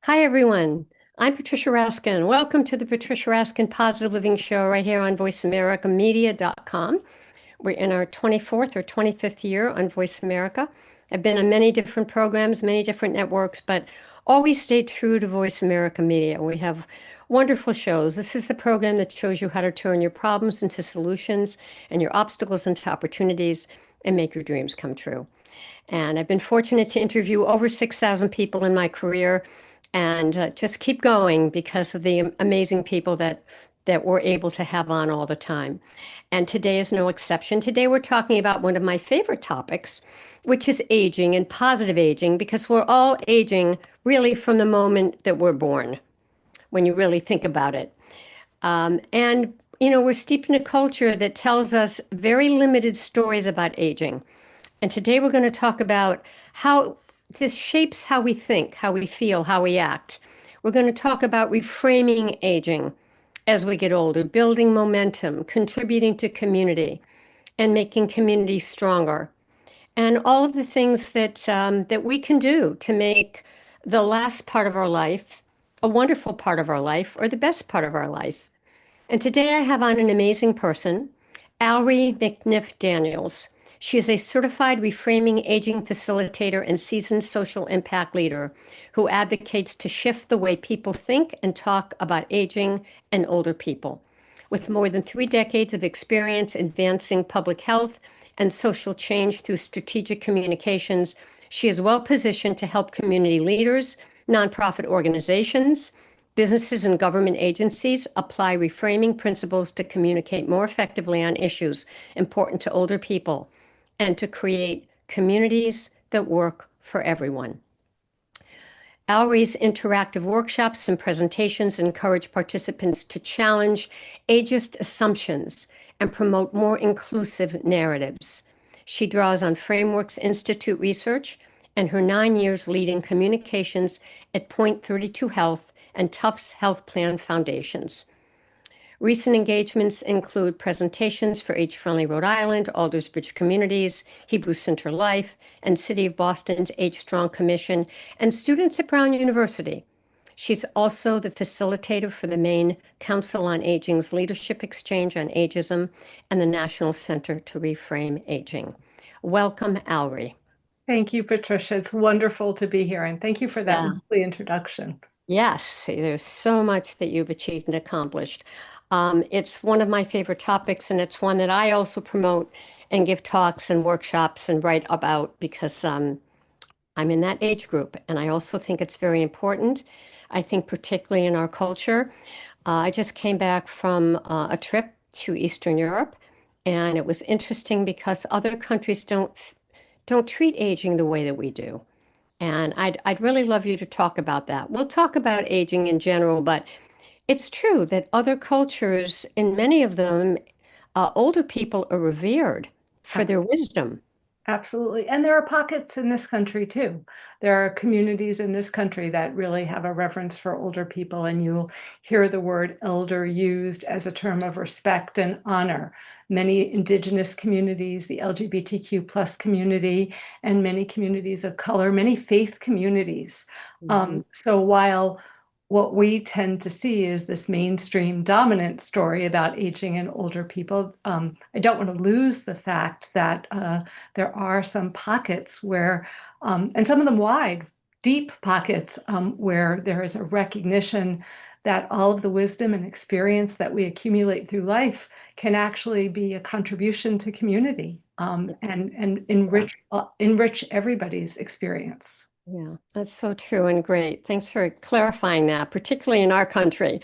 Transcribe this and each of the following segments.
Hi, everyone. I'm Patricia Raskin. Welcome to the Patricia Raskin Positive Living Show right here on VoiceAmericaMedia.com. We're in our 24th or 25th year on Voice America. I've been on many different programs, many different networks, but always stayed true to Voice America Media. We have wonderful shows. This is the program that shows you how to turn your problems into solutions and your obstacles into opportunities and make your dreams come true. And I've been fortunate to interview over 6,000 people in my career and just keep going because of the amazing people that we're able to have on all the time. And today is no exception. Today we're talking about one of my favorite topics, which is aging and positive aging, because we're all aging really from the moment that we're born, when you really think about it. And we're steeped in a culture that tells us very limited stories about aging. And today we're going to talk about how this shapes how we think, how we feel, how we act. We're going to talk about reframing aging as we get older, building momentum, contributing to community, and making community stronger. And all of the things that we can do to make the last part of our life a wonderful part of our life or the best part of our life. And today I have on an amazing person, Alrie McNiff Daniels. She is a certified reframing aging facilitator and seasoned social impact leader who advocates to shift the way people think and talk about aging and older people. With more than 3 decades of experience advancing public health and social change through strategic communications, she is well positioned to help community leaders, nonprofit organizations, businesses and government agencies apply reframing principles to communicate more effectively on issues important to older people and to create communities that work for everyone. Alrie's interactive workshops and presentations encourage participants to challenge ageist assumptions and promote more inclusive narratives. She draws on Frameworks Institute research and her 9 years leading communications at Point 32 Health and Tufts Health Plan Foundations. Recent engagements include presentations for Age-Friendly Rhode Island, Aldersbridge Communities, Hebrew Center Life, and City of Boston's Age Strong Commission, and students at Brown University. She's also the facilitator for the Maine Council on Aging's Leadership Exchange on Ageism and the National Center to Reframe Aging. Welcome, Alrie. Thank you, Patricia. It's wonderful to be here, and thank you for that Yeah. lovely introduction. Yes, there's so much that you've achieved and accomplished. It's one of my favorite topics, and it's one that I also promote and give talks and workshops and write about because I'm in that age group, and I also think it's very important. I think particularly in our culture. I just came back from a trip to Eastern Europe, and it was interesting because other countries don't treat aging the way that we do. And I'd really love you to talk about that. We'll talk about aging in general, but it's true that other cultures, in many of them, older people are revered for their wisdom. Absolutely. And there are pockets in this country too. There are communities in this country that really have a reverence for older people, and you'll hear the word elder used as a term of respect and honor. Many indigenous communities, the LGBTQ plus community, and many communities of color, many faith communities. Mhm. So while what we tend to see is this mainstream dominant story about aging and older people, I don't want to lose the fact that there are some pockets where, and some of them wide, deep pockets where there is a recognition that all of the wisdom and experience that we accumulate through life can actually be a contribution to community and Yeah, enrich everybody's experience. yeah, that's so true and great. Thanks for clarifying that, particularly in our country.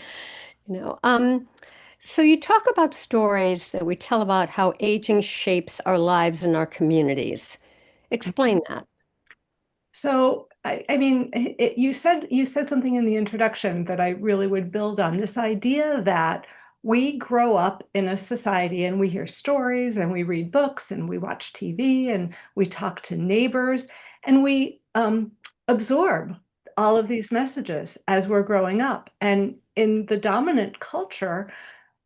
You know, so you talk about stories that we tell about how aging shapes our lives and our communities. Explain that. So, I mean, you said something in the introduction that I really would build on this idea that we grow up in a society and we hear stories and we read books and we watch TV and we talk to neighbors and we absorb all of these messages as we're growing up. And in the dominant culture,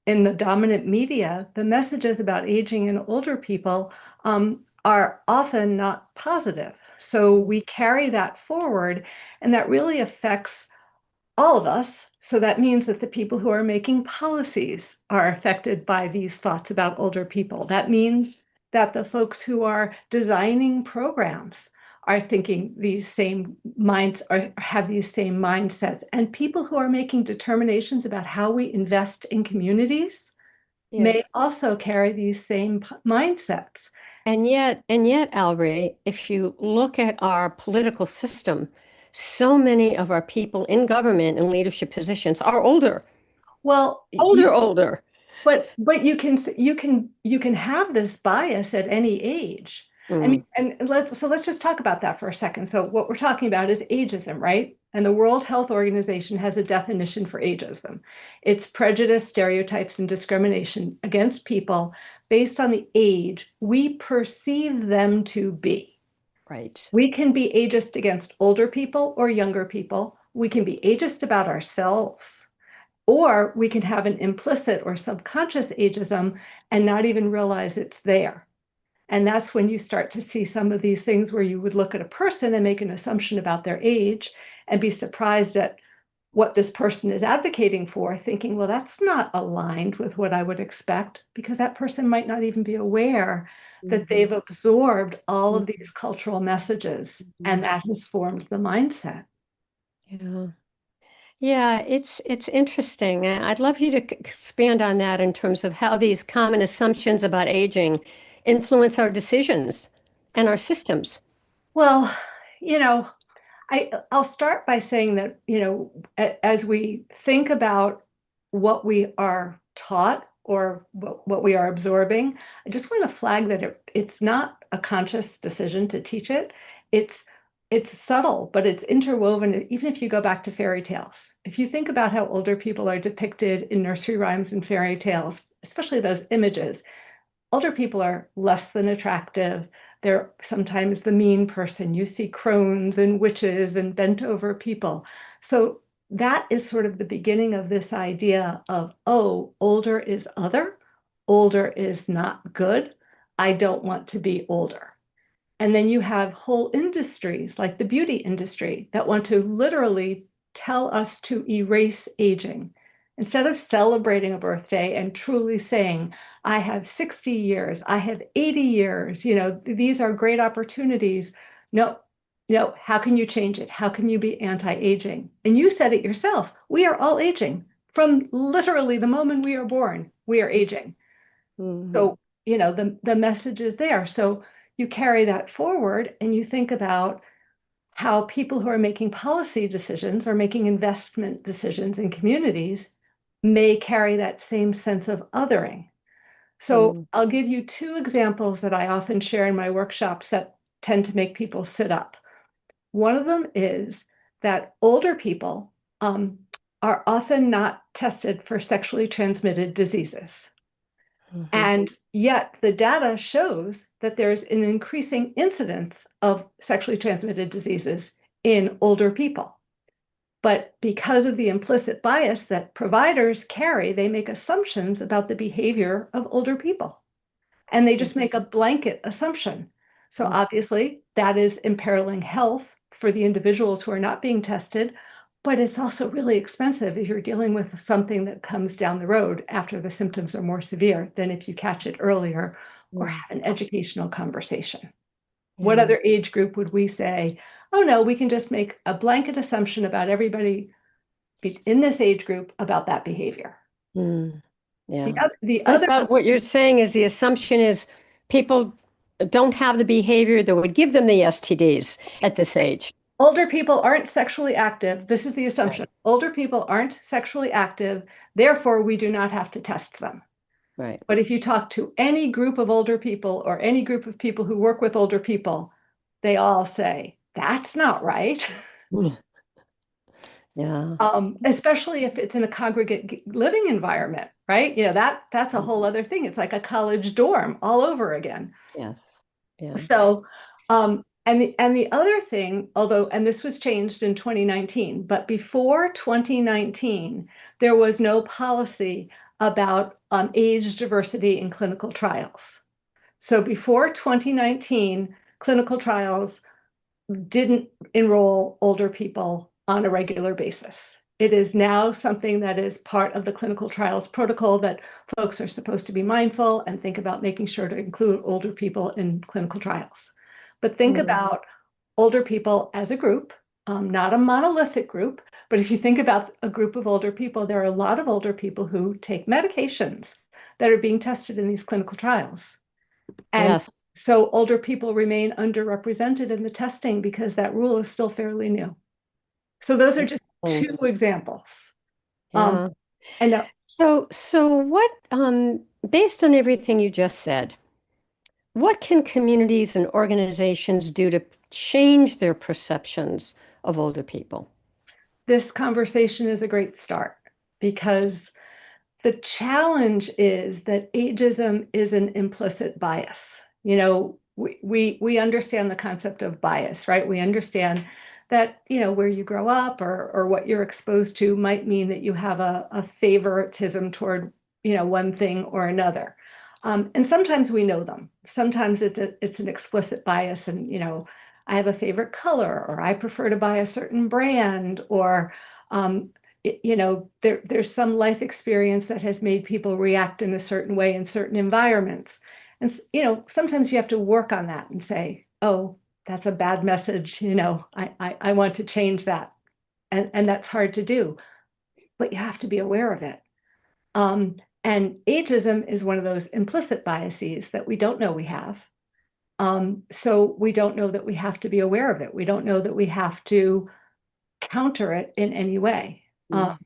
in the dominant media, the messages about aging and older people are often not positive. So we carry that forward, and that really affects all of us. So that means that the people who are making policies are affected by these thoughts about older people. That means that the folks who are designing programs are thinking these same minds or have these same mindsets. And people who are making determinations about how we invest in communities Yeah. may also carry these same mindsets. And yet, Alrie, if you look at our political system, so many of our people in government and leadership positions are older, Well, older. but you can have this bias at any age. I mean, Mm, and let's just talk about that for a second. So what we're talking about is ageism, right? And the World Health Organization has a definition for ageism. It's prejudice, stereotypes, and discrimination against people based on the age we perceive them to be. right. We can be ageist against older people or younger people. We can be ageist about ourselves. Or we can have an implicit or subconscious ageism and not even realize it's there. And that's when you start to see some of these things where you would look at a person and make an assumption about their age and be surprised at what this person is advocating for, thinking, well, that's not aligned with what I would expect, because that person might not even be aware that Mhm, they've absorbed all of mhm, these cultural messages and mhm. that has formed the mindset. Yeah. Yeah, it's interesting. I'd love you to expand on that in terms of how these common assumptions about aging influence our decisions and our systems. Well, you know, I'll start by saying that, as we think about what we are taught or what we are absorbing, I just want to flag that it's not a conscious decision to teach it. It's it's subtle, but it's interwoven. Even if you go back to fairy tales, if you think about how older people are depicted in nursery rhymes and fairy tales, especially those images, older people are less than attractive. They're sometimes the mean person. You see crones and witches and bent over people. So that is sort of the beginning of this idea of, oh, older is other, older is not good. I don't want to be older. And then you have whole industries like the beauty industry that want to literally tell us to erase aging. Instead of celebrating a birthday and truly saying, I have 60 years, I have 80 years, these are great opportunities. No, no, how can you change it? How can you be anti-aging? And you said it yourself. We are all aging. From literally the moment we are born, we are aging. Hmm. So, the message is there. So you carry that forward and you think about how people who are making policy decisions or making investment decisions in communities may carry that same sense of othering. So Hmm. I'll give you two examples that I often share in my workshops that tend to make people sit up. One of them is that older people are often not tested for sexually transmitted diseases. Hmm. And yet the data shows that there's an increasing incidence of sexually transmitted diseases in older people. But because of the implicit bias that providers carry, they make assumptions about the behavior of older people. And they just make a blanket assumption. So Hmm. obviously, that is imperiling health for the individuals who are not being tested, but it's also really expensive if you're dealing with something that comes down the road after the symptoms are more severe than if you catch it earlier or Hmm. have an educational conversation. What Yeah. other age group would we say, oh no, we can just make a blanket assumption about everybody in this age group about that behavior? Mm, The yeah. other, the But other but what you're saying is the assumption is people don't have the behavior that would give them the STDs at this age. older people aren't sexually active. This is the Right. assumption. Older people aren't sexually active, therefore, we do not have to test them. Right. But if you talk to any group of older people or any group of people who work with older people, they all say, that's not right. Mm, yeah. Especially if it's in a congregate living environment, right? That's a whole other thing. It's like a college dorm all over again. Yes. Yeah. So, and the other thing, although, and this was changed in 2019, but before 2019, there was no policy about age diversity in clinical trials. So before 2019, clinical trials didn't enroll older people on a regular basis. It is now something that is part of the clinical trials protocol that folks are supposed to be mindful and think about making sure to include older people in clinical trials. But think about older people as a group, not a monolithic group, but if you think about a group of older people, there are a lot of older people who take medications that are being tested in these clinical trials. And Yes. so older people remain underrepresented in the testing because that rule is still fairly new. So those are just Mm, two examples. Um, yeah. and So what, based on everything you just said, what can communities and organizations do to change their perceptions of older people? this conversation is a great start because the challenge is that ageism is an implicit bias. You know, we understand the concept of bias, right? We understand that, you know, where you grow up or what you're exposed to might mean that you have a favoritism toward, you know, one thing or another. And sometimes we know them. Sometimes it's an explicit bias, and you know, I have a favorite color, or I prefer to buy a certain brand, or um, you know, there's some life experience that has made people react in a certain way in certain environments. And, you know, sometimes you have to work on that and say, oh, that's a bad message. You know, I want to change that. And that's hard to do, but you have to be aware of it. And ageism is one of those implicit biases that we don't know we have. So we don't know that we have to be aware of it. We don't know that we have to counter it in any way. Mm.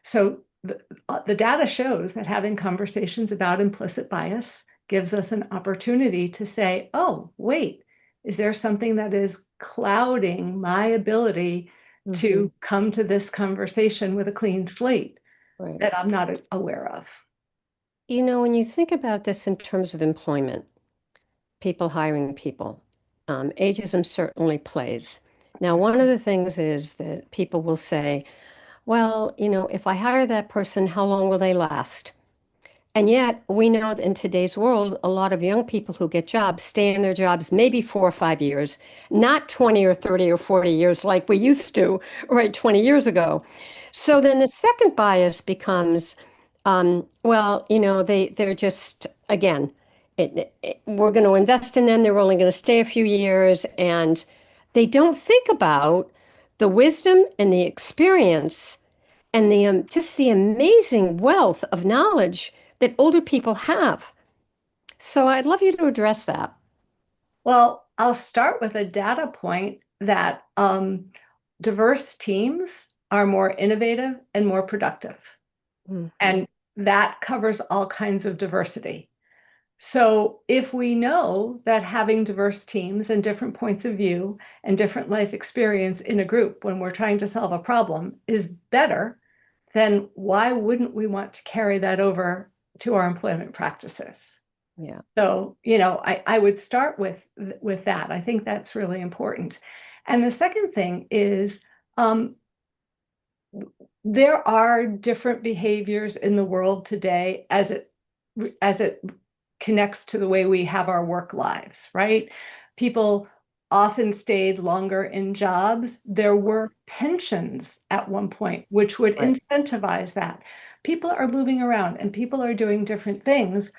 So the data shows that having conversations about implicit bias gives us an opportunity to say, oh, wait, is there something that is clouding my ability Mhm. to come to this conversation with a clean slate Right. that I'm not aware of? You know, when you think about this in terms of employment, people hiring people, ageism certainly plays. Now, one of the things is that people will say, well, you know, if I hire that person, how long will they last? And yet, we know that in today's world, a lot of young people who get jobs stay in their jobs maybe 4 or 5 years, not 20 or 30 or 40 years like we used to, right, 20 years ago. So then the second bias becomes, well, you know, they're just, again, we're going to invest in them. They're only going to stay a few years. And they don't think about the wisdom and the experience and the just the amazing wealth of knowledge that older people have. So I'd love you to address that. Well, I'll start with a data point that diverse teams are more innovative and more productive. Mhm. And that covers all kinds of diversity. So if we know that having diverse teams and different points of view and different life experience in a group when we're trying to solve a problem is better, then why wouldn't we want to carry that over to our employment practices? Yeah. So, you know, I would start with that. I think that's really important. And the second thing is there are different behaviors in the world today as it connects to the way we have our work lives, right? People often stayed longer in jobs. There were pensions at one point, which would Right. incentivize that. People are moving around and people are doing different things.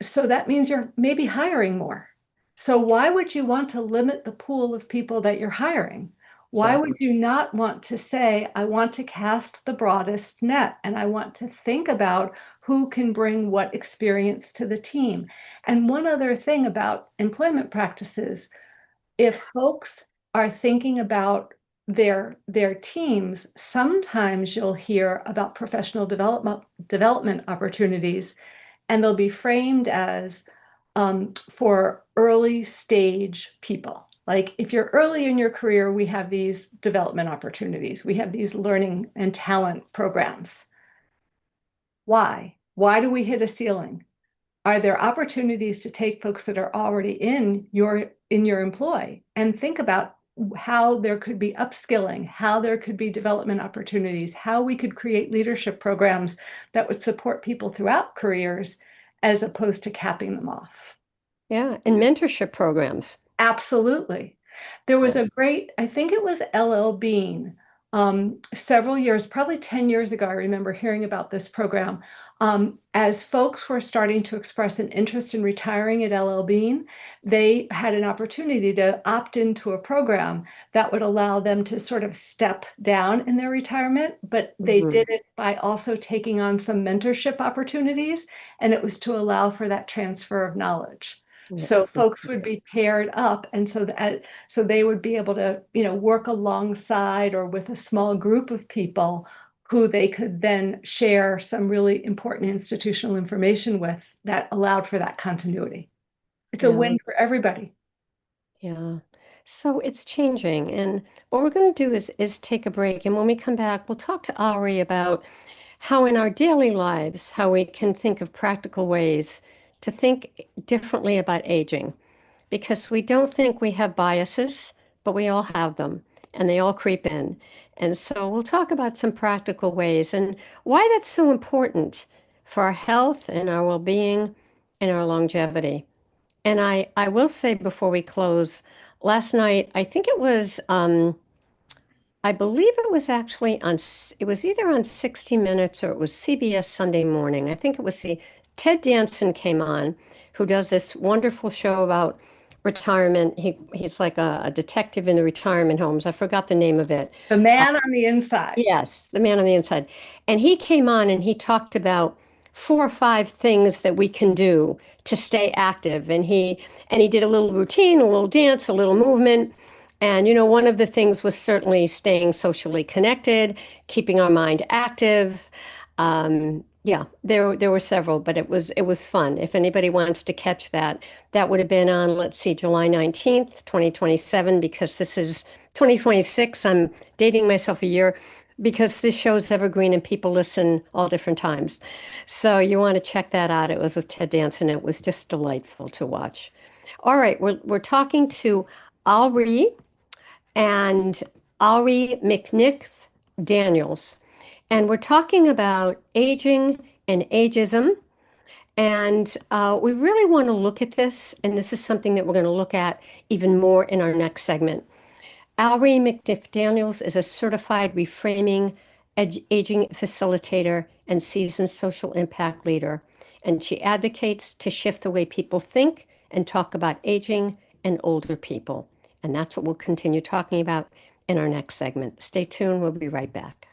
So that means you're maybe hiring more. So why would you want to limit the pool of people that you're hiring? Why would Exactly. you not want to say, I want to cast the broadest net and I want to think about who can bring what experience to the team? And one other thing about employment practices, if folks are thinking about their teams, sometimes you'll hear about professional development opportunities, and they'll be framed as for early stage people. Like if you're early in your career, we have these development opportunities. We have these learning and talent programs. Why? Why do we hit a ceiling? Are there opportunities to take folks that are already in your employ and think about how there could be upskilling, how there could be development opportunities, how we could create leadership programs that would support people throughout careers as opposed to capping them off? Yeah. And mentorship programs. Absolutely. There was Right. a great, I think it was LL Bean, several years, probably 10 years ago, I remember hearing about this program. As folks were starting to express an interest in retiring at LL Bean, they had an opportunity to opt into a program that would allow them to sort of step down in their retirement, but they Mhm. did it by also taking on some mentorship opportunities, and it was to allow for that transfer of knowledge. Yeah, So so folks would be paired up, and so they would be able to, work alongside or with a small group of people who they could then share some really important institutional information with that allowed for that continuity. It's a yeah, win for everybody. yeah. So it's changing, and what we're going to do is take a break, and when we come back, we'll talk to Ari about how in our daily lives, how we can think of practical ways to think differently about aging. Because we don't think we have biases, but we all have them and they all creep in. And so we'll talk about some practical ways and why that's so important for our health and our well-being and our longevity. And I will say before we close, last night, I think it was, I believe it was actually it was either on 60 Minutes or it was CBS Sunday Morning. I think it was Ted Danson came on, who does this wonderful show about retirement. He's like a detective in the retirement homes. I forgot the name of it. The man on the inside. Yes, the man on the inside. And he came on and he talked about 4 or 5 things that we can do to stay active. And he did a little routine, a little dance, a little movement. And one of the things was certainly staying socially connected, keeping our mind active. Yeah, there were several, but it was fun. If anybody wants to catch that, that would have been on, let's see, July 19th, 2027, because this is 2026. I'm dating myself a year because this show's evergreen and people listen all different times. So you want to check that out. It was with Ted Danson. It was just delightful to watch. All right, we're talking to Alrie and Alrie McNiff Daniels. And we're talking about aging and ageism. And we really want to look at this, and this is something that we're going to look at even more in our next segment. Alrie McNiff Daniels is a certified reframing aging facilitator and seasoned social impact leader, and she advocates to shift the way people think and talk about aging and older people. And that's what we'll continue talking about in our next segment. Stay tuned, we'll be right back.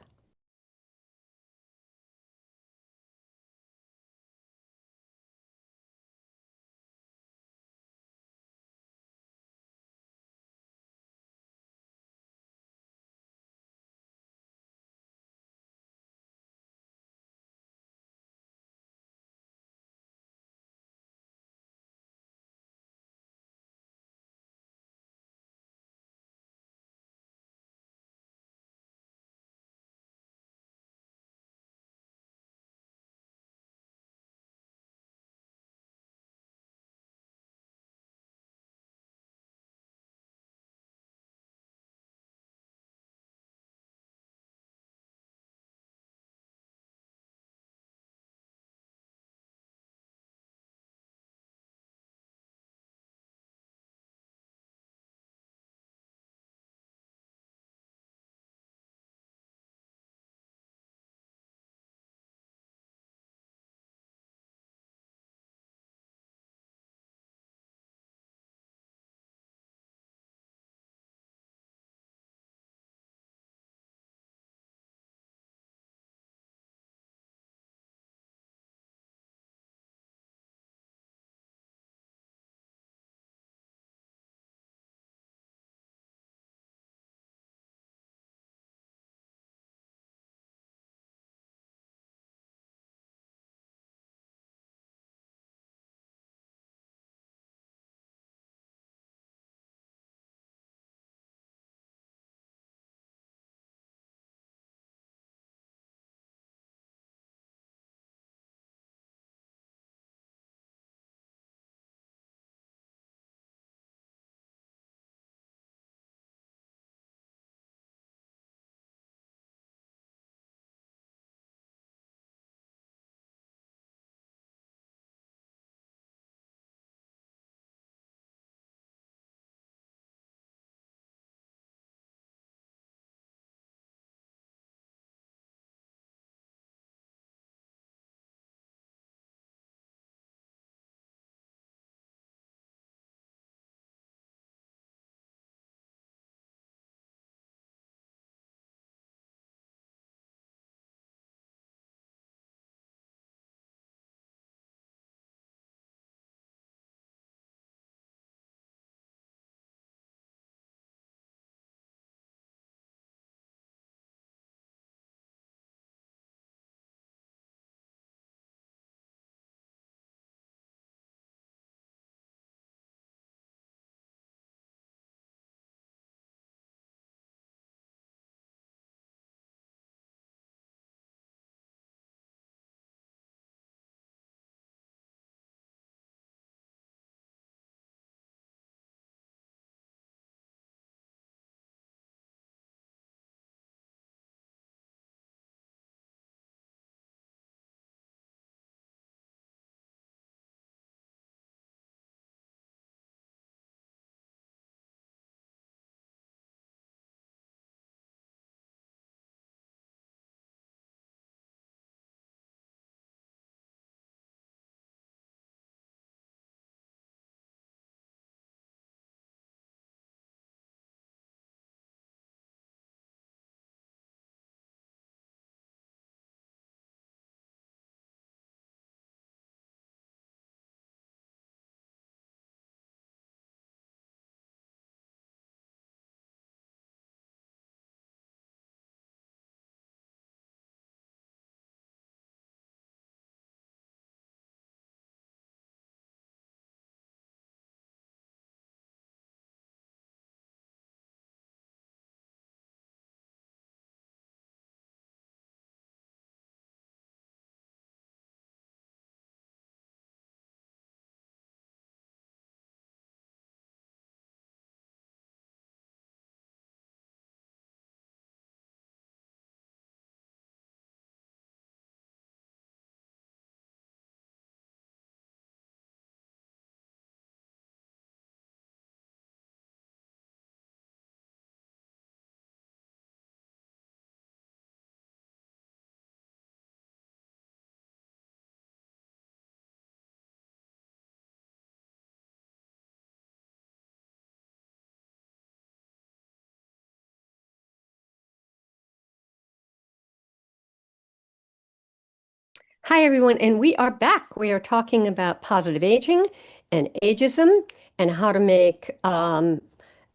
Hi, everyone, and we are back. We are talking about positive aging and ageism and how to make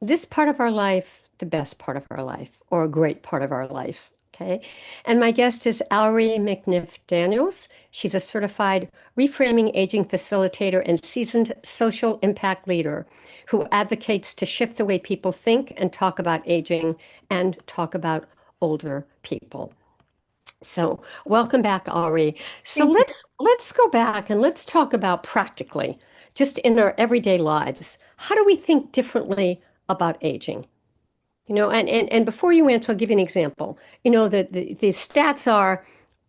this part of our life the best part of our life or a great part of our life. Okay. And my guest is Alrie McNiff Daniels. She's a certified reframing aging facilitator and seasoned social impact leader who advocates to shift the way people think and talk about aging and talk about older people. So, welcome back, Ari. So Thank you. let's go back and let's talk about practically, just in our everyday lives. How do we think differently about aging? And before you answer, I'll give you an example. The stats are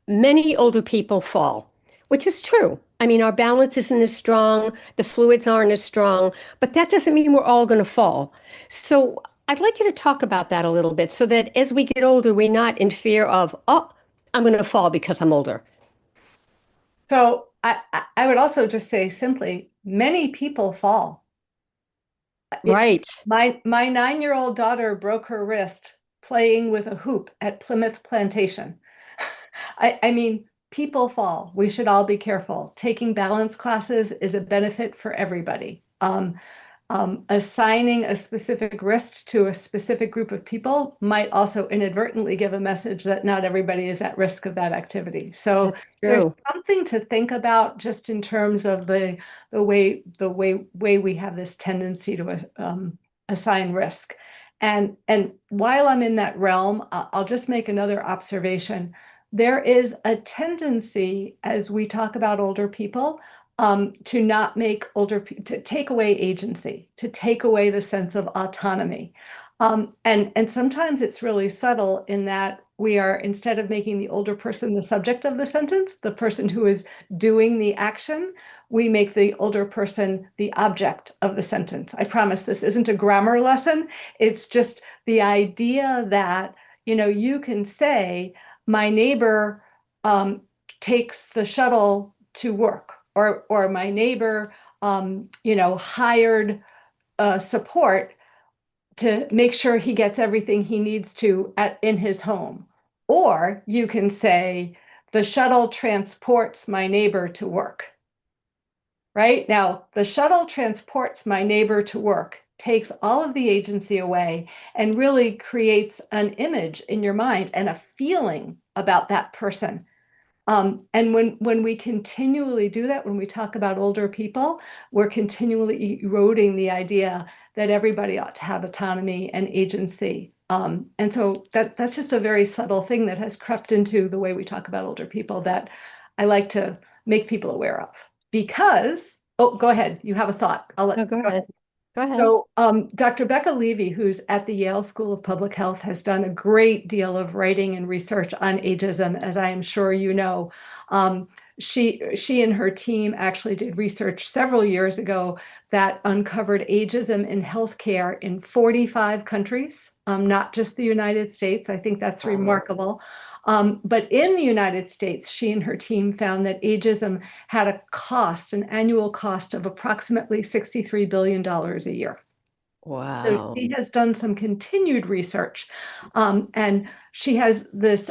many older people fall, which is true. I mean, our balance isn't as strong, the fluids aren't as strong, but that doesn't mean we're all going to fall. So I'd like you to talk about that a little bit so that as we get older, we're not in fear of, oh, I'm going to fall because I'm older. So I would also just say simply, many people fall. It, Right. my 9-year-old daughter broke her wrist playing with a hoop at Plymouth Plantation. I mean, people fall. We should all be careful. Taking balance classes is a benefit for everybody. Assigning a specific risk to a specific group of people might also inadvertently give a message that not everybody is at risk of that activity. So That's there's true. something to think about just in terms of the way we have this tendency to assign risk. And while I'm in that realm, I'll just make another observation. There is a tendency as we talk about older people to not make to take away agency, to take away the sense of autonomy. And sometimes it's really subtle in that we are, instead of making the older person the subject of the sentence, the person who is doing the action, we make the older person the object of the sentence. I promise this isn't a grammar lesson. It's just the idea that, you can say, my neighbor takes the shuttle to work, or my neighbor hired support to make sure he gets everything he needs to in his home. Or you can say the shuttle transports my neighbor to work. Right now, the shuttle transports my neighbor to work, takes all of the agency away, and really creates an image in your mind and a feeling about that person. And when we continually do that, when we talk about older people, we're continually eroding the idea that everybody ought to have autonomy and agency. And so that's just a very subtle thing that has crept into the way we talk about older people that I like to make people aware of. Because, oh, go ahead. You have a thought. No, go Go ahead. ahead. Go ahead. So, Dr. Becca Levy, who's at the Yale School of Public Health, has done a great deal of writing and research on ageism, as I am sure you know. Um, she and her team actually did research several years ago that uncovered ageism in healthcare in 45 countries, not just the United States. I think that's remarkable. But in the United States, she and her team found that ageism had an annual cost of approximately $63 billion a year. So Wow. she has done some continued research, and she has this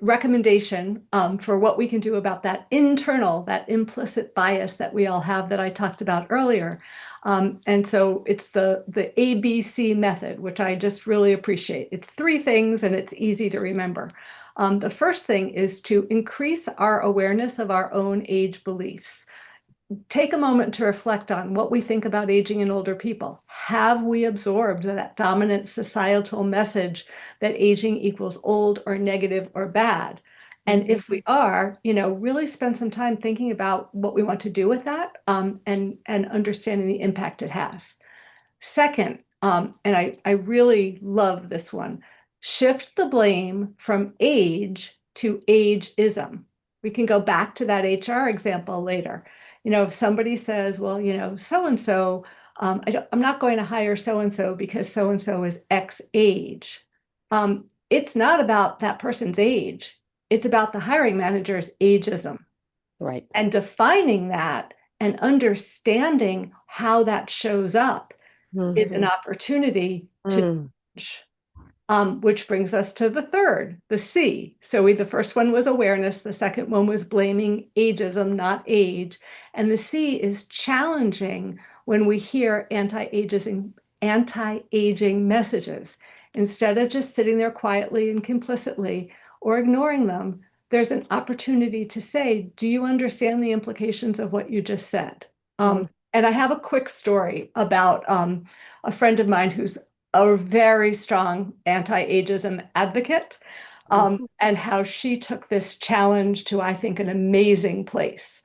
recommendation for what we can do about that implicit bias that we all have that I talked about earlier. And so it's the ABC method, which I just really appreciate. It's 3 things, and it's easy to remember. The first thing is to increase our awareness of our own age beliefs. Take a moment to reflect on what we think about aging in older people. Have we absorbed that dominant societal message that aging equals old or negative or bad? And if we are, really spend some time thinking about what we want to do with that, and understanding the impact it has. Second, and I really love this one, shift the blame from age to ageism. We can go back to that HR example later. If somebody says, well, so and so, I'm not going to hire so and so because so and so is X age. It's not about that person's age, it's about the hiring manager's ageism, Right. and defining that and understanding how that shows up is an Mhm. opportunity to Mm. change. which brings us to the third, the C. So the first one was awareness. The second one was blaming ageism, not age. And the C is challenging when we hear anti-aging messages. Instead of just sitting there quietly and complicitly or ignoring them, there's an opportunity to say, do you understand the implications of what you just said? Mm. And I have a quick story about a friend of mine who's a very strong anti-ageism advocate, Mhm. and how she took this challenge to, I think, an amazing place.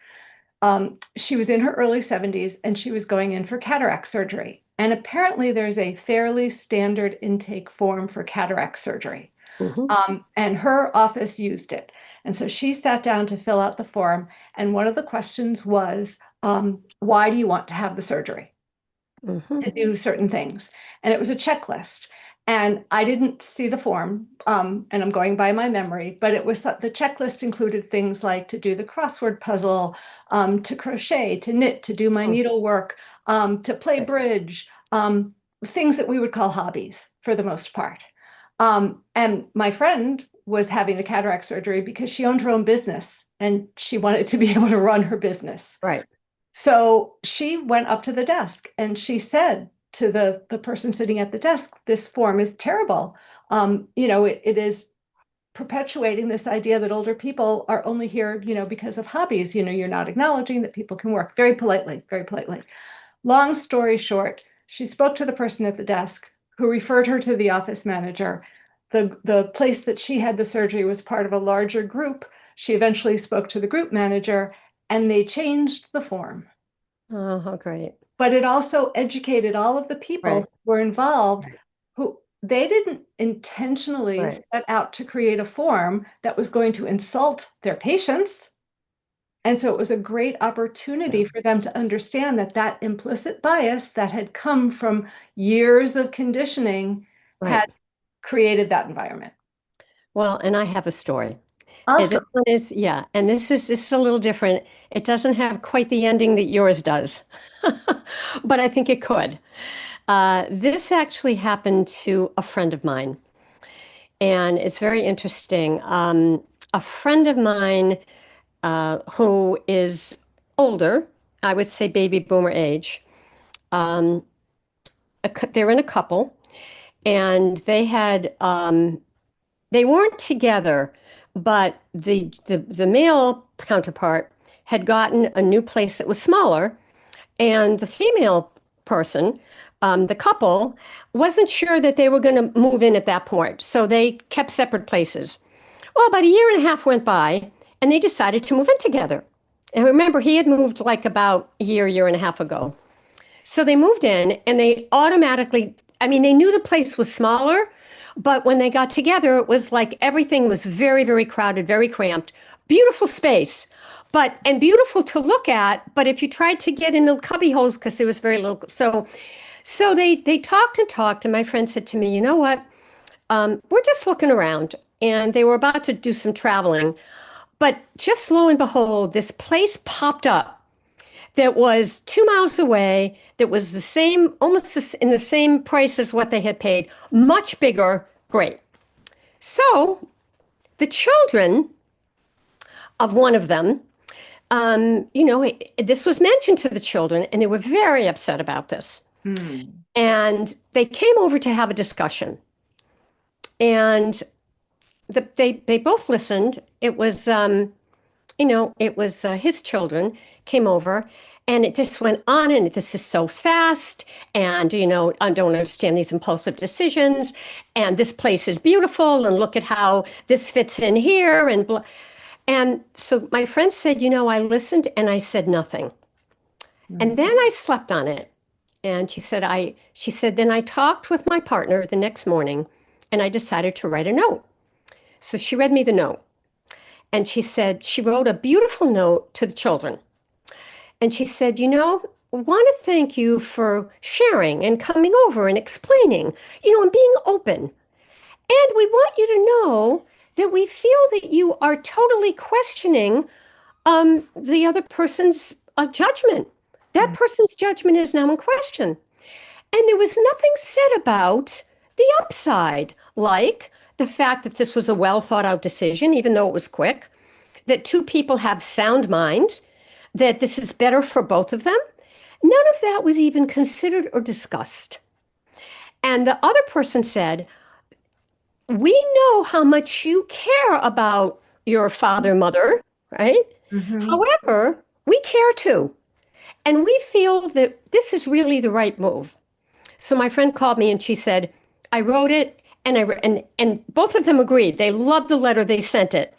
She was in her early 70s and she was going in for cataract surgery. And apparently, there's a fairly standard intake form for cataract surgery. Mhm. And her office used it. And so she sat down to fill out the form. And one of the questions was, why do you want to have the surgery? Mhm. To do certain things. And it was a checklist. And I didn't see the form, and I'm going by my memory, but it was the checklist included things like to do the crossword puzzle, to crochet, to knit, to do my Mm. needlework, to play bridge, things that we would call hobbies for the most part. And my friend was having the cataract surgery because she owned her own business and she wanted to be able to run her business. Right. So she went up to the desk and she said to the person sitting at the desk, this form is terrible. It is perpetuating this idea that older people are only here, because of hobbies. You're not acknowledging that people can work very politely, very politely. Long story short, she spoke to the person at the desk who referred her to the office manager. The place that she had the surgery was part of a larger group. She eventually spoke to the group manager and they changed the form. Oh, how great. But it also educated all of the people Right. who were involved Right. who they didn't intentionally Right. set out to create a form that was going to insult their patients. And so it was a great Yeah. opportunity for them to understand that that implicit bias that had come from years of conditioning Right. had created that environment. Well, and I have a story. This Awesome. one is, yeah, and this is a little different. It doesn't have quite the ending that yours does, but I think it could. This actually happened to a friend of mine, and it's very interesting. A friend of mine who is older, I would say baby boomer age. Um, they're in a couple, and they weren't together, but the male counterpart had gotten a new place that was smaller, and the female person, the couple, wasn't sure that they were going to move in at that point, so they kept separate places. Well, about a year and a half went by, and they decided to move in together. And remember, he had moved like about a year and a half ago. So they moved in and they automatically, I mean, they knew the place was smaller, but when they got together, it was like everything was very, very crowded, very cramped. Beautiful space, and beautiful to look at. But if you tried to get in the cubby holes, because there was very little, so they talked and talked, and my friend said to me, you know what? We're just looking around, and they were about to do some traveling, but just lo and behold, this place popped up that was 2 miles away, that was the same, almost in the same price as what they had paid, much bigger. Great. So the children of one of them, this was mentioned to the children, and they were very upset about this. Hmm. And they came over to have a discussion. And they both listened. It was his children came over, and it just went on, and this is so fast, and I don't understand these impulsive decisions, and this place is beautiful, and look at how this fits in here, and blah. And so my friend said, I listened and I said nothing. And then I slept on it. And she said, then I talked with my partner the next morning and I decided to write a note. So she read me the note. And she said she wrote a beautiful note to the children. And she said, I want to thank you for sharing and coming over and explaining, and being open. And we want you to know that we feel that you are totally questioning the other person's judgment. That person's judgment is now in question. And there was nothing said about the upside, like the fact that this was a well thought out decision, even though it was quick, that two people have sound mind, that this is better for both of them. None of that was even considered or discussed. And the other person said, we know how much you care about your father, mother, right? Hmm. However, we care too. And we feel that this is really the right move. So my friend called me and she said, I wrote it and both of them agreed. They loved the letter, they sent it.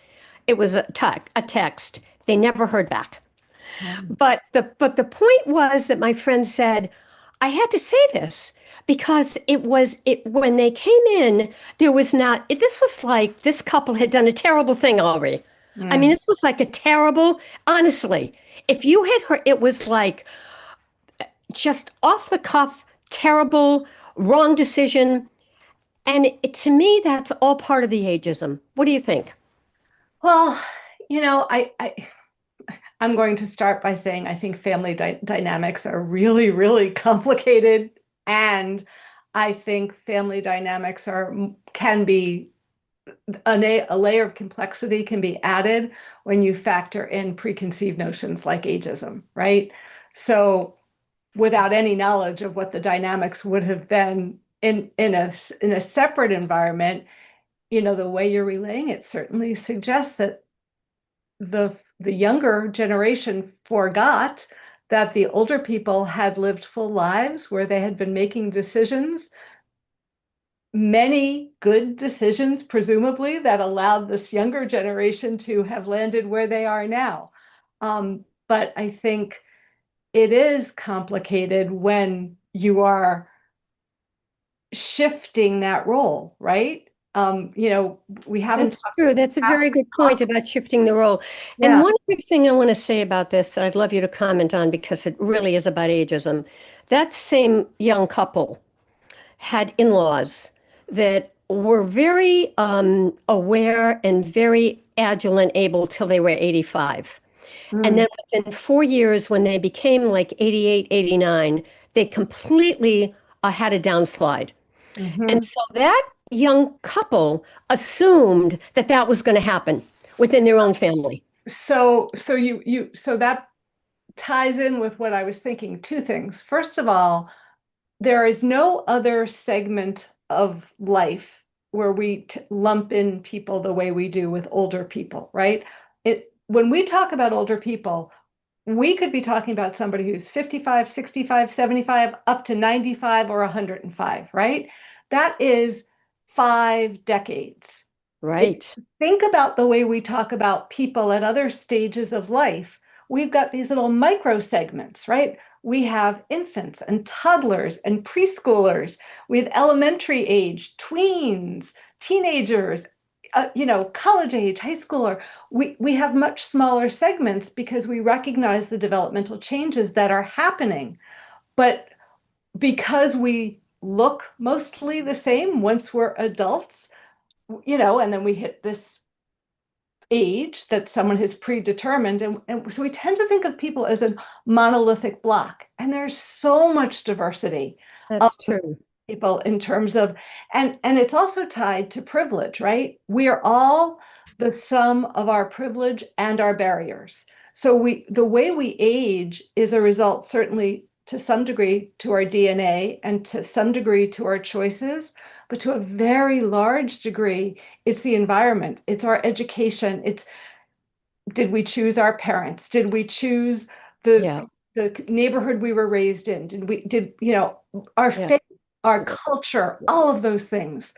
It was a text. They never heard back. But the point was that my friend said, I had to say this because it when they came in, there was not this was like this couple had done a terrible thing already. I mean, Mm. this was like a terrible, honestly, if you had heard, it was like just off the cuff, terrible, wrong decision. And to me, that's all part of the ageism. What do you think? Well, I'm going to start by saying I think family dynamics are really, really complicated, and I think family dynamics can be a layer of complexity can be added when you factor in preconceived notions like ageism, right? So without any knowledge of what the dynamics would have been in a separate environment, the way you're relaying it certainly suggests that the younger generation forgot that the older people had lived full lives where they had been making decisions, many good decisions, presumably, that allowed this younger generation to have landed where they are now. But I think it is complicated when you are shifting that role, right? We haven't That's talked true. That's a about, very good point about shifting the role. And yeah. one other thing I want to say about this that I'd love you to comment on because it really is about ageism. That same young couple had in-laws that were very aware and very agile and able till they were 85. And Mm, then within 4 years, when they became like 88, 89, they completely had a downslide. And mhm. so that young couple assumed that that was going to happen within their own family. So that ties in with what I was thinking. Two things. First of all, there is no other segment of life where we lump in people the way we do with older people, right? When we talk about older people, we could be talking about somebody who's 55, 65, 75, up to 95 or 105, right? That is 5 decades. If Right. you think about the way we talk about people at other stages of life, we've got these little micro segments, right? We have infants and toddlers and preschoolers. We have elementary age, tweens, teenagers, college age, high schooler. We have much smaller segments because we recognize the developmental changes that are happening. But because we look mostly the same once we're adults, and then we hit this age that someone has predetermined. And so we tend to think of people as a monolithic block. And there's so much diversity of That's true. people in terms of, and it's also tied to privilege, right? We are all the sum of our privilege and our barriers. So the way we age is a result, certainly to some degree, to our DNA and to some degree to our choices, but to a very large degree, it's the environment, it's our education, it's did we choose our parents? Did we choose the Yeah. the neighborhood we were raised in? Did our Yeah. faith, our Yeah. culture, all of those things.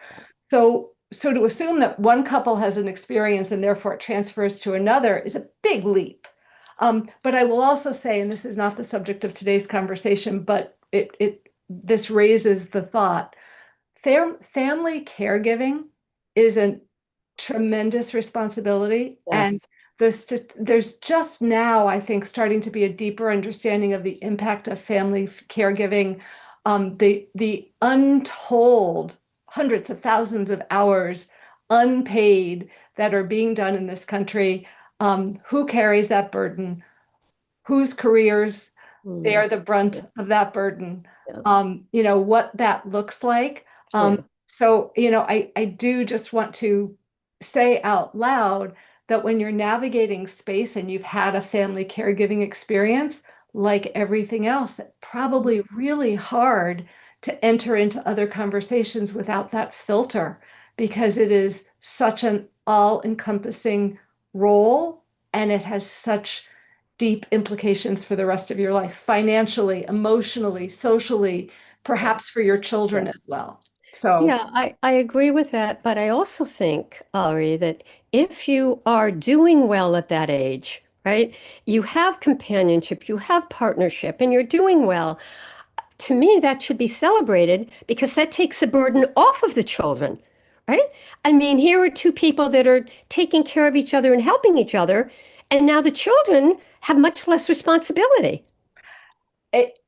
So to assume that one couple has an experience and therefore it transfers to another is a big leap. But I will also say, and this is not the subject of today's conversation, but this raises the thought, family caregiving is a tremendous responsibility. And Yes. there's just now, I think, starting to be a deeper understanding of the impact of family caregiving, the untold hundreds of thousands of hours unpaid that are being done in this country. Who carries that burden? Whose careers Mm, bear the brunt of that burden? yeah. What that looks like. Yeah. So, I do just want to say out loud that when you're navigating space and you've had a family caregiving experience, like everything else, it's probably really hard to enter into other conversations without that filter because it is such an all-encompassing role and it has such deep implications for the rest of your life, financially, emotionally, socially, Yeah. perhaps for your children Yeah. as well. So, Yeah, I agree with that, but I also think, Ari, that if you are doing well at that age, right, you have companionship, you have partnership, and you're doing well, to me, that should be celebrated because that takes a burden off of the children, right? I mean, here are two people that are taking care of each other and helping each other, and now the children have much less responsibility. it,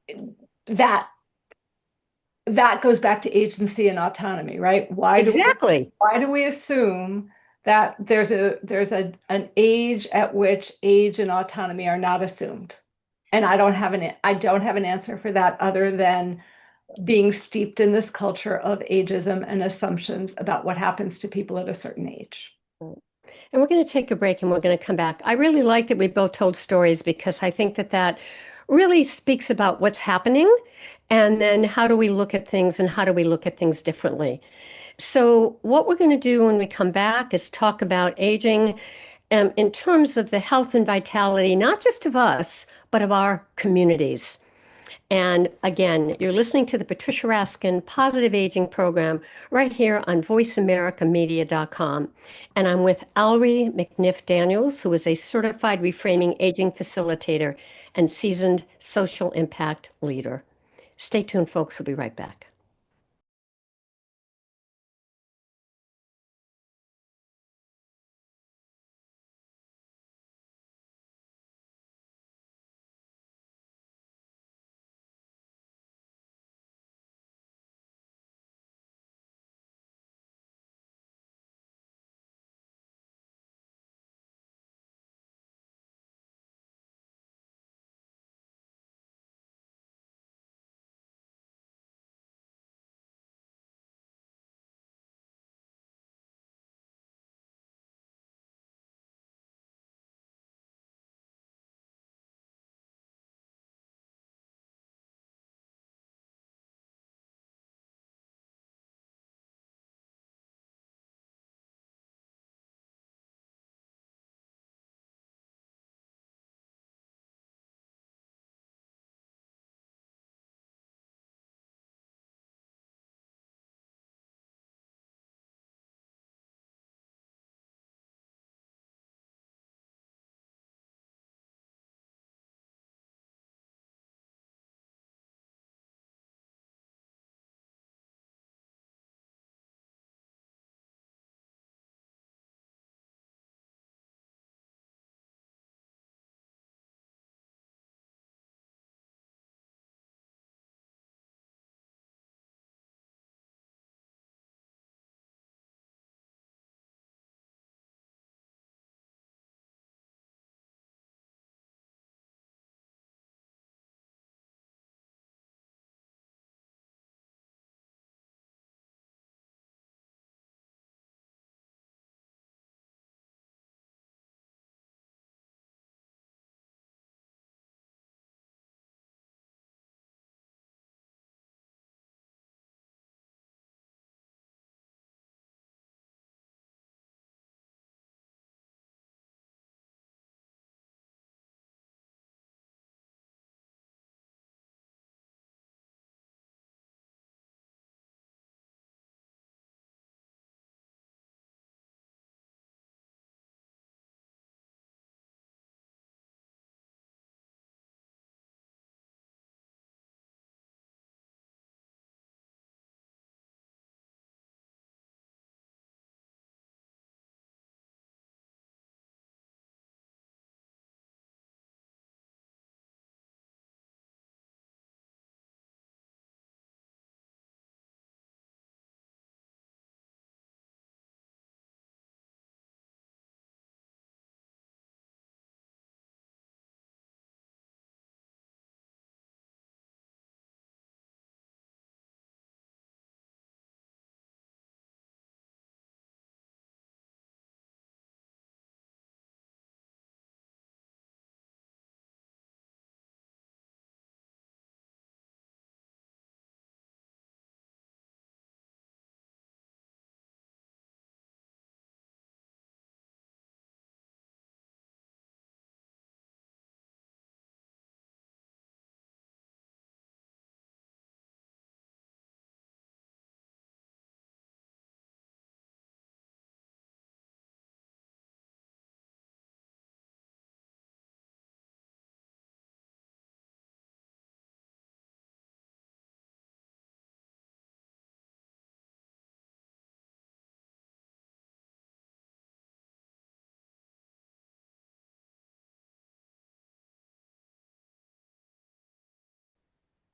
that that goes back to agency and autonomy, right? Exactly. Why do we assume that there's an age at which age and autonomy are not assumed? And I don't have an answer for that other than being steeped in this culture of ageism and assumptions about what happens to people at a certain age. And we're going to take a break and we're going to come back. I really like that we both told stories because I think that that really speaks about what's happening and then how do we look at things and how do we look at things differently. So, what we're going to do when we come back is talk about aging in terms of the health and vitality, not just of us, but of our communities. And again, you're listening to the Patricia Raskin Positive Aging Program right here on VoiceAmericaMedia.com. And I'm with Alrie McNiff Daniels, who is a certified reframing aging facilitator and seasoned social impact leader. Stay tuned, folks. We'll be right back.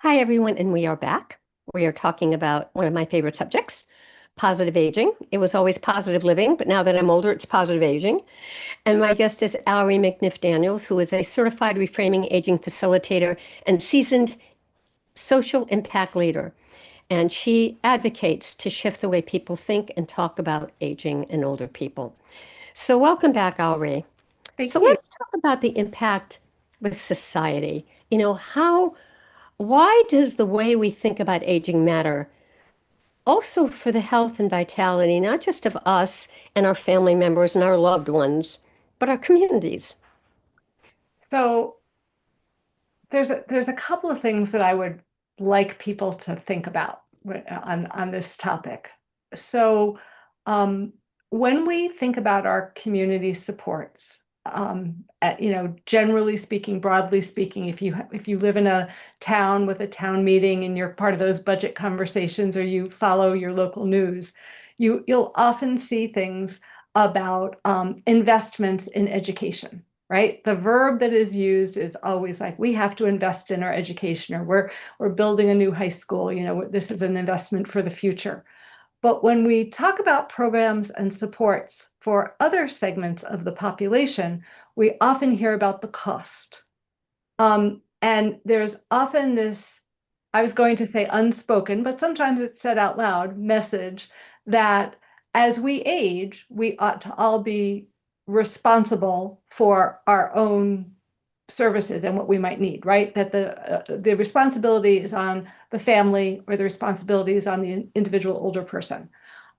Hi, everyone, and we are back. We are talking about one of my favorite subjects, positive aging. It was always positive living, but now that I'm older, it's positive aging. And my guest is Alrie McNiff Daniels, who is a certified reframing aging facilitator and seasoned social impact leader. And she advocates to shift the way people think and talk about aging and older people. So, welcome back, Alrie. So, Thank you. let's talk about the impact with society. Why does the way we think about aging matter? Also for the health and vitality, not just of us and our family members and our loved ones, but our communities. So there's a couple of things that I would like people to think about on this topic. So um, when we think about our community supports, generally speaking, broadly speaking, if you live in a town with a town meeting and you're part of those budget conversations or you follow your local news, you'll often see things about investments in education, right? The verb that is used is always like, we have to invest in our education, or we're building a new high school, this is an investment for the future. But when we talk about programs and supports for other segments of the population, we often hear about the cost. And there's often this, I was going to say unspoken, but sometimes it's said out loud, message that as we age, we ought to all be responsible for our own services and what we might need, right? That the responsibility is on the family, or the responsibility is on the individual older person.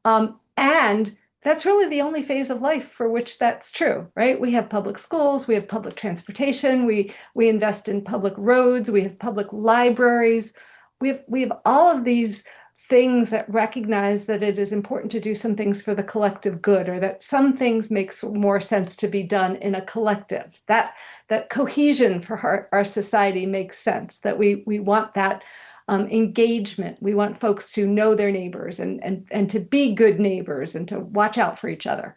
And that's really the only phase of life for which that's true, right? We have public schools, we have public transportation, we invest in public roads, we have public libraries, we have all of these things that recognize that it is important to do some things for the collective good, or that some things makes more sense to be done in a collective. That cohesion for our society makes sense. That we want that engagement. We want folks to know their neighbors and to be good neighbors and to watch out for each other.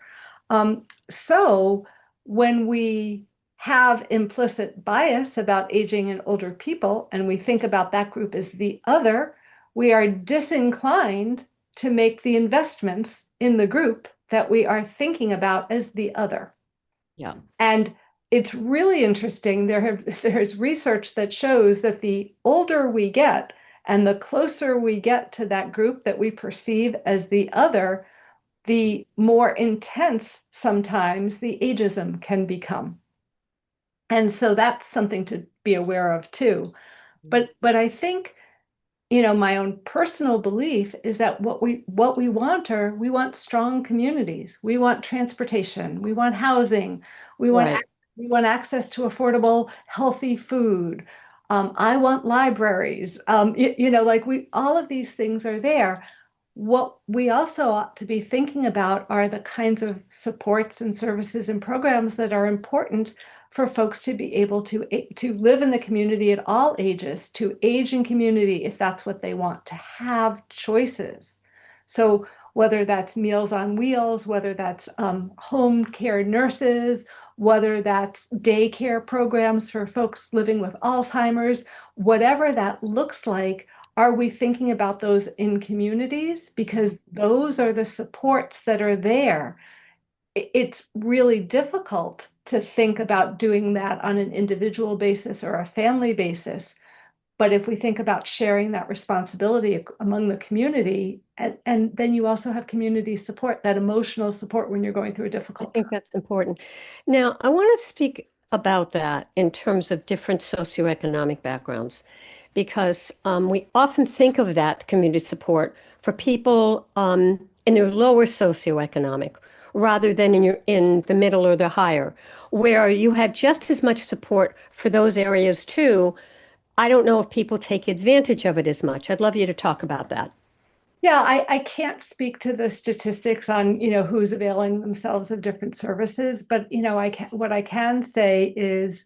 So when we have implicit bias about aging and older people, and we think about that group as the other, we are disinclined to make the investments in the group that we are thinking about as the other. Yeah. And it's really interesting. There's research that shows that the older we get and the closer we get to that group that we perceive as the other, the more intense sometimes the ageism can become. And so that's something to be aware of too. But I think, my own personal belief is that what we want strong communities. We want transportation, we want housing, we want Right. we want access to affordable healthy food. I want libraries. Like, we all of these things are there. What we also ought to be thinking about are the kinds of supports and services and programs that are important for folks to be able to live in the community at all ages, to age in community if that's what they want, to have choices. So whether that's Meals on Wheels, whether that's home care nurses, whether that's daycare programs for folks living with Alzheimer's, whatever that looks like, are we thinking about those in communities? Because those are the supports that are there. It's really difficult to think about doing that on an individual basis or a family basis. But if we think about sharing that responsibility among the community, and then you also have community support, that emotional support when you're going through a I difficult think time. that's important. Now, I want to speak about that in terms of different socioeconomic backgrounds, because we often think of that community support for people in their lower socioeconomic rather than in the middle or the higher, where you have just as much support for those areas too. I don't know if people take advantage of it as much. I'd love you to talk about that. Yeah, I can't speak to the statistics on, who's availing themselves of different services, but, what I can say is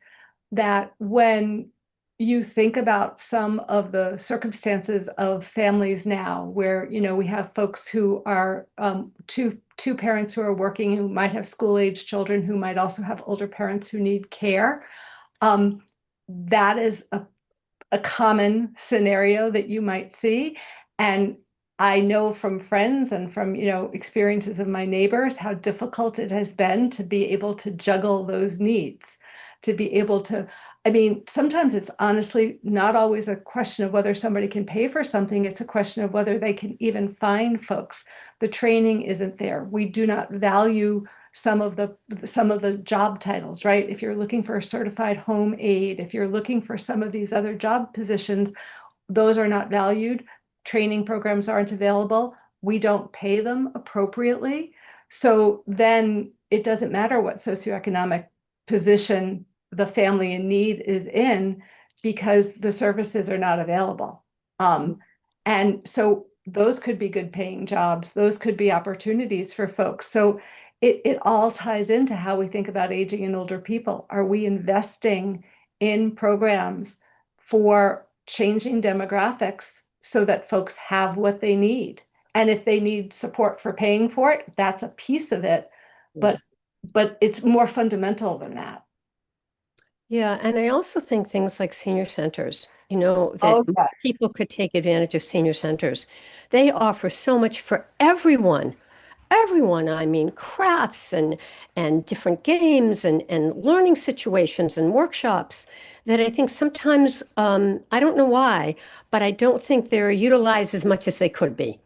that when you think about some of the circumstances of families now, where, we have folks who are two parents who are working, who might have school age children, who might also have older parents who need care, um, that is a common scenario that you might see. And I know from friends and from, experiences of my neighbors how difficult it has been to be able to juggle those needs, to be able to, I mean, sometimes it's honestly not always a question of whether somebody can pay for something. It's a question of whether they can even find folks. The training isn't there. We do not value some of the job titles, right? If you're looking for a certified home aide, if you're looking for some of these other job positions, those are not valued. Training programs aren't available. We don't pay them appropriately. So then it doesn't matter what socioeconomic position the family in need is in because the services are not available. And so those could be good paying jobs. Those could be opportunities for folks. So it all ties into how we think about aging and older people. Are we investing in programs for changing demographics so that folks have what they need? And if they need support for paying for it, that's a piece of it. Yeah. But but it's more fundamental than that. Yeah, and I also think things like senior centers, that Oh, yeah. people could take advantage of senior centers. They offer so much for everyone. Everyone, I mean, crafts and different games and learning situations and workshops that I think sometimes I don't know why, but I don't think they're utilized as much as they could be.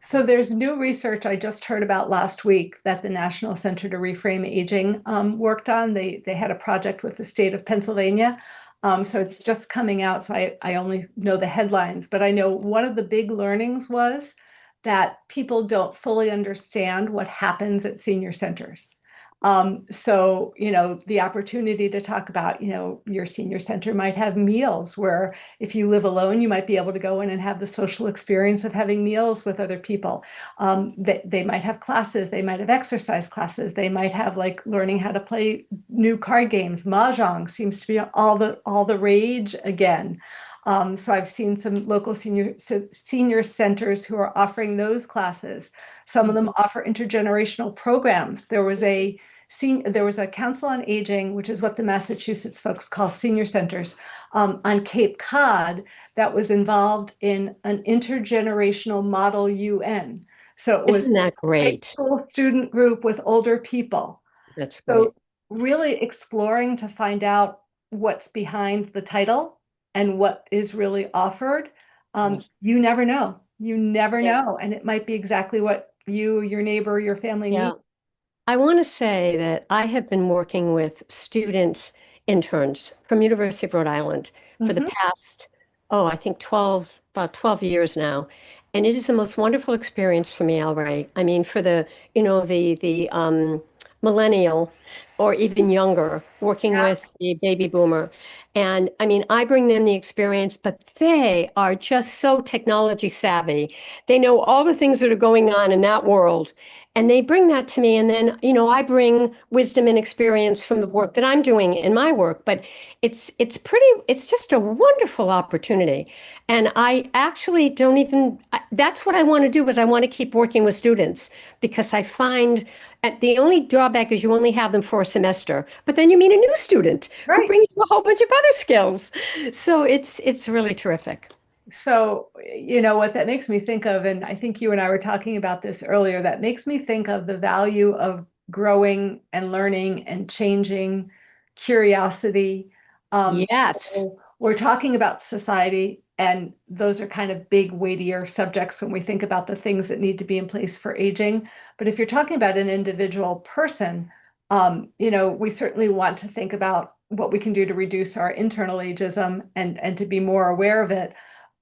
So there's new research I just heard about last week that the National Center to Reframe Aging worked on. They had a project with the state of Pennsylvania. So it's just coming out. So I only know the headlines, but I know one of the big learnings was that people don't fully understand what happens at senior centers. So, the opportunity to talk about, your senior center might have meals where if you live alone, you might be able to go in and have the social experience of having meals with other people. They might have classes, they might have exercise classes, they might have like learning how to play new card games. Mahjong seems to be all the rage again. So I've seen some local senior centers who are offering those classes. Some of them offer intergenerational programs. There was a council on aging, which is what the Massachusetts folks call senior centers, on Cape Cod that was involved in an intergenerational model UN. So it was Isn't that a great? school student group with older people. That's So great. really exploring to find out what's behind the title and what is really offered. Yes. You never know. You never Yeah. know. And it might be exactly what you, your neighbor, your family Yeah. need. I want to say that I have been working with student interns from University of Rhode Island for the Mhm. past, I think about 12 years now. And it is the most wonderful experience for me, Alrie. I mean, for the millennial or even younger, working Yeah, with the baby boomer. And I mean, I bring them the experience, but they are just so technology savvy. They know all the things that are going on in that world. And they bring that to me. And then, I bring wisdom and experience from the work that I'm doing in my work. But it's just a wonderful opportunity. And I actually don't even, that's what I want to do is I want to keep working with students because I find the only drawback is you only have them for a semester, but then you meet a new student who right. brings you a whole bunch of other skills. So it's really terrific. So, what that makes me think of, and I think you and I were talking about this earlier, that makes me think of the value of growing and learning and changing, curiosity. Yes. So we're talking about society, and those are kind of big, weightier subjects when we think about the things that need to be in place for aging. But if you're talking about an individual person, we certainly want to think about what we can do to reduce our internal ageism and to be more aware of it.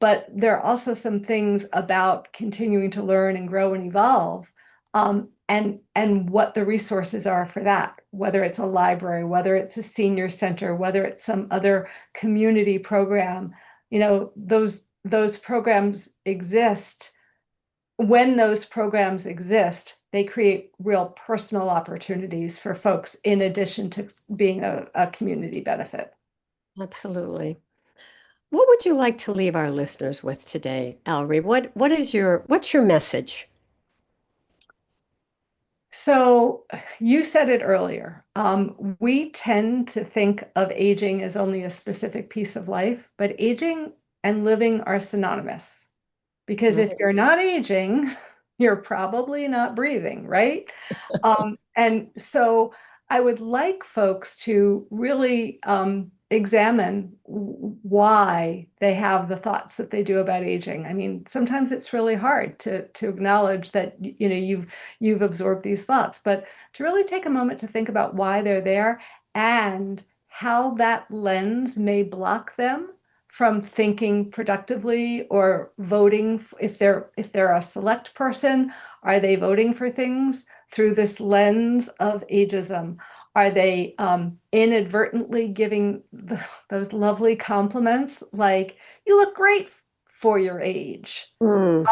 But there are also some things about continuing to learn and grow and evolve, and what the resources are for that, whether it's a library, whether it's a senior center, whether it's some other community program. Those programs exist. When those programs exist, they create real personal opportunities for folks in addition to being a community benefit. Absolutely. What would you like to leave our listeners with today, Alrie? What's your message? So you said it earlier. We tend to think of aging as only a specific piece of life, but aging and living are synonymous. Because if Right. you're not aging, you're probably not breathing, right? And so I would like folks to really examine why they have the thoughts that they do about aging. I mean, sometimes it's really hard to acknowledge that you've absorbed these thoughts, but to really take a moment to think about why they're there and how that lens may block them from thinking productively or voting. If they're a select person, are they voting for things through this lens of ageism? Are they inadvertently giving those lovely compliments like, you look great for your age? Mm.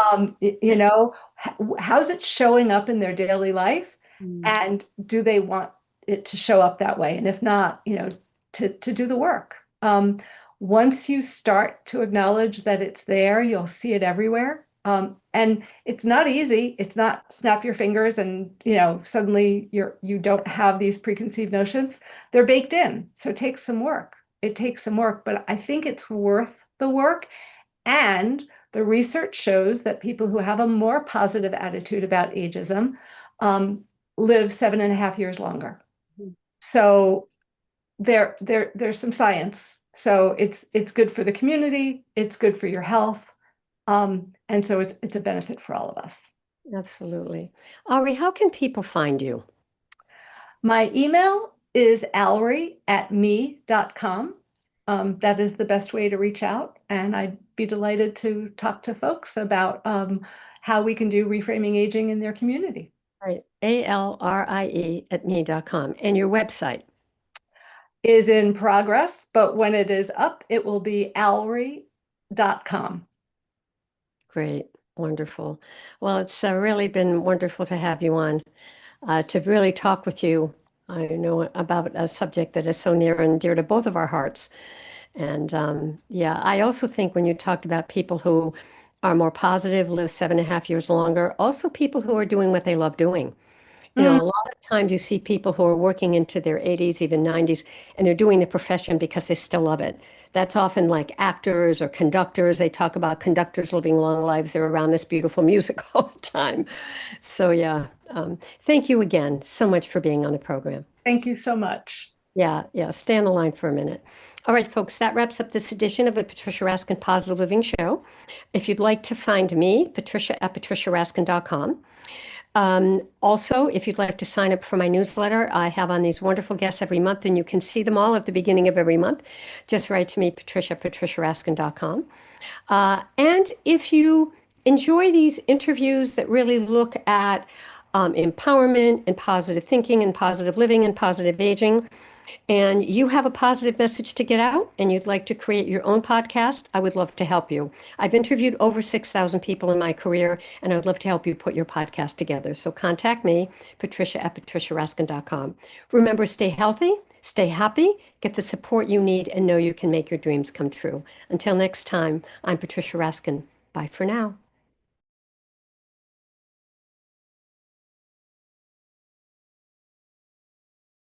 How's it showing up in their daily life? Mm. And do they want it to show up that way? And if not, to do the work. Once you start to acknowledge that it's there, you'll see it everywhere. And it's not easy. It's not snap your fingers and suddenly you don't have these preconceived notions. They're baked in. So it takes some work. It takes some work, but I think it's worth the work. And the research shows that people who have a more positive attitude about ageism um, live 7.5 years longer. So there's some science. So it's good for the community, it's good for your health, and so it's a benefit for all of us. Absolutely. Alrie, how can people find you? My email is alrie@me.com. That is the best way to reach out, and I'd be delighted to talk to folks about how we can do reframing aging in their community. Right. ALRIE@me.com. And your website. Is in progress, but when it is up, it will be alrie.com. Great. Wonderful. Well, it's really been wonderful to have you on, to really talk with you. I know about a subject that is so near and dear to both of our hearts. And yeah, I also think when you talked about people who are more positive, live 7.5 years longer, also people who are doing what they love doing. Mm, A lot of times you see people who are working into their 80s, even 90s, and they're doing the profession because they still love it. That's often like actors or conductors. They talk about conductors living long lives. They're around this beautiful music all the time. So, yeah, thank you again so much for being on the program. thank you so much. Yeah, yeah, stay on the line for a minute. All right, folks, that wraps up this edition of the Patricia Raskin Positive Living Show. If you'd like to find me, Patricia at patriciaraskin.com. Also, if you'd like to sign up for my newsletter, I have on these wonderful guests every month, and you can see them all at the beginning of every month. Just write to me, Patricia, patriciaraskin.com. And if you enjoy these interviews that really look at empowerment and positive thinking and positive living and positive aging, and you have a positive message to get out and you'd like to create your own podcast, I would love to help you. I've interviewed over 6,000 people in my career, and I would love to help you put your podcast together. So contact me, Patricia at patriciaraskin.com. Remember, stay healthy, stay happy, get the support you need, and know you can make your dreams come true. Until next time, I'm Patricia Raskin. Bye for now.